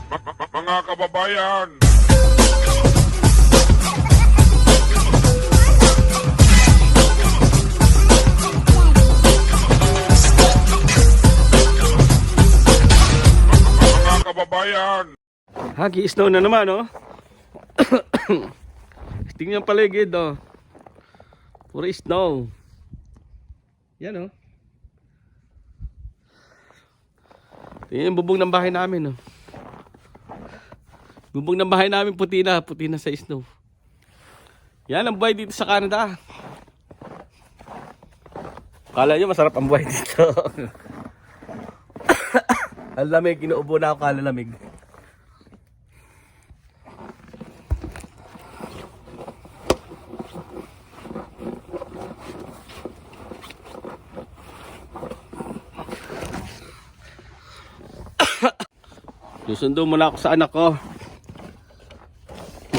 Mga kababayan, mga kababayan, Hagi-snow na naman, oh. Tingnan yung paligid, oh. Puro snow. Yan, oh. Tingnan yung bubong ng bahay namin, oh. Bubong ng bahay namin puti na sa snow. Yan ang buhay dito sa Canada. Kala nyo masarap ang buhay dito. Ang lamig, inuubo na ako kalalamig. Susundo muna ako sa anak ko.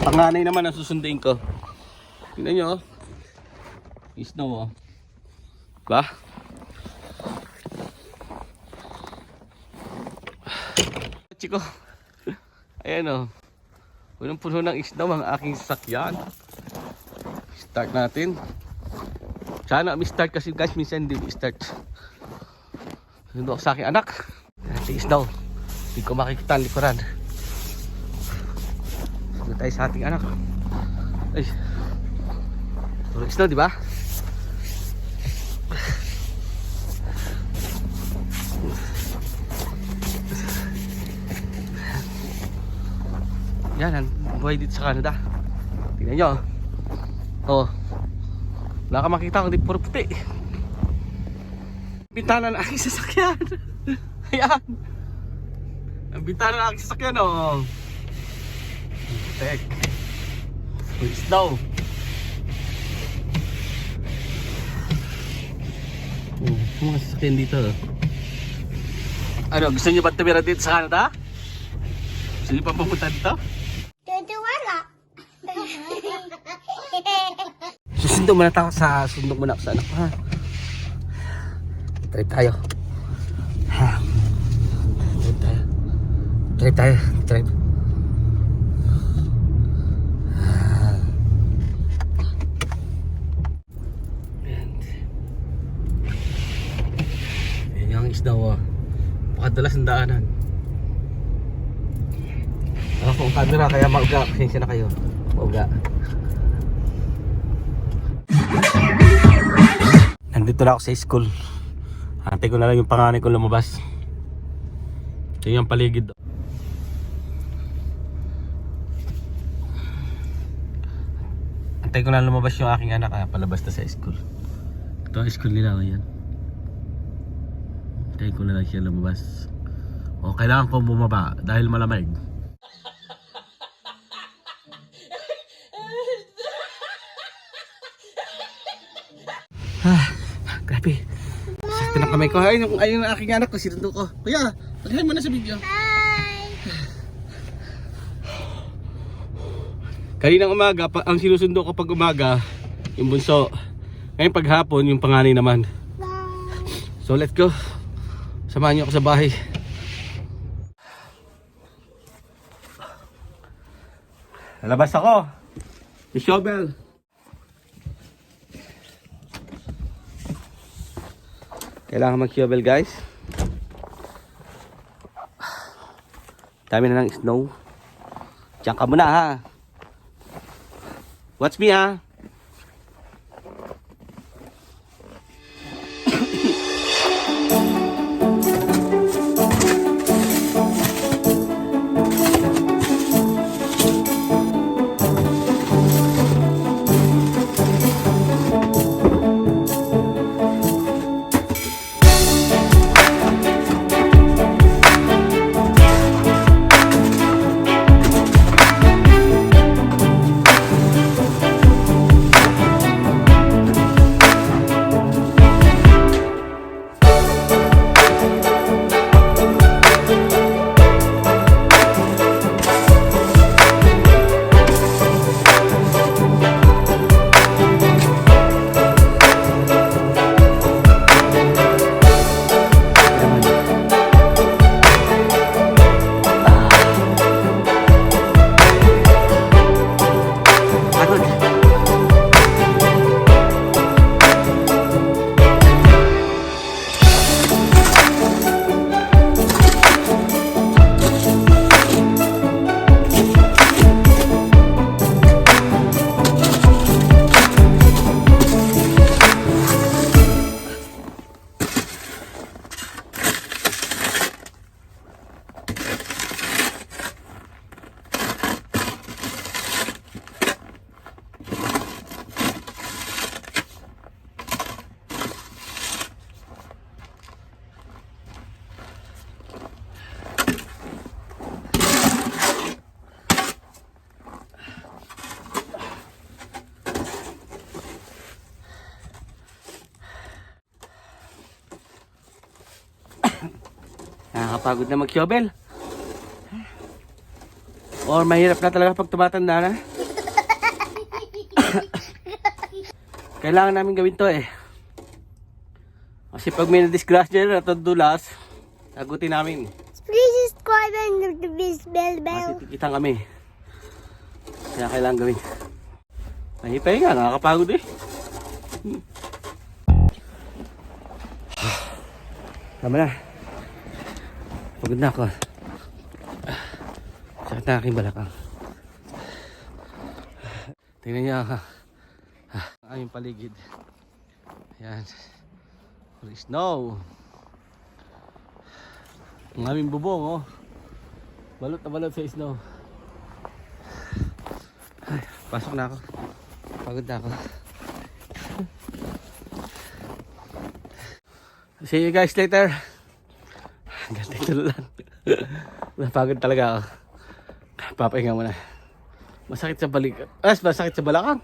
Panganay naman ang susundin ko. Tingnan nyo, oh. Snow, oh. Ba? Chiko. Ayan, oh. Punong-puno ng snow ang aking sasakyan. Start natin. Sana mi-start kasi guys, minsan hindi mi-start. Sundo ako sa aking anak. Ayan, snow. Hindi ko makikita ang likuran. Sundo tayo sa ating anak. Ay. Puro snow, di ba? Yan ang buhay dito sa Canada. Tingnan nyo. Oh. Wala ka makita kundi puro puti. Bintana ng aking sasakyan. Ayan. Ang bintana ng aking sasakyan, oh. Tek. Snow. Mga sasakyan dito. Ano, gusto nyo ba tumira dito sa Canada? Gusto nyo pa pumunta dito? Wala. Susundo muna ako sa anak ko, ha. Trip tayo. Trip. Yan yung isdaw, oh. Pakadalas ang daanan. Ako ang camera kaya mauga, pasensya na kayo. Mauga. Nandito na ako sa school. Antay ko na lang yung panganay ko lumabas. Ito yung paligid. Antay ko na lumabas yung aking anak, palabas na sa school. Ito ang school nila, yan. Antay ko na lang siya lumabas. O kailangan ko bumaba dahil malamig. Grabe. Sakto ng kamay ko. Ayun yung aking anak ko, sinundo ko. Kuya, paghain mo na sa video. Hi. Kaninang umaga, ang sinusundo ko pag umaga, yung bunso. Ngayon paghapon, yung panganay naman. So let's go. Samahan niyo ako sa bahay. Lalabas ako. Yung shovel. Kailangan mag-shovel, guys. Dami na ng snow. Diyan ka muna, ha. Watch me, ha. Nakapagod na mag-shovel. Or mahirap na talaga pag tumatanda na. Kailangan namin gawin to eh. Kasi pag may na-disgrasya na dulas, sagutin namin. Please subscribe and hit the bell bell. Kasi tikitan kami. Kaya kailangan gawin. Nahipay nga, nakakapagod eh. Tama na. Pagod na ako. Sakit na aking balakang. Tingnan niya ha. Ang aming paligid. Ayan. Full snow. Ang aming bubong oh. Balot na balot sa snow. Ay, pasok na ako. Pagod na ako. See you guys later. Ganito lang. Napagod talaga ako. Papahinga muna. Masakit sa balik. Masakit sa balakang.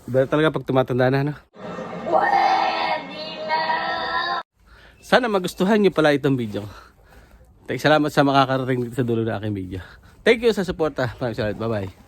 Iba talaga pag tumatanda na, no? Sana magustuhan nyo pala itong video. Salamat sa makakarating dito sa dulo ng aking video. Thank you sa suporta. Maraming salamat. Bye-bye.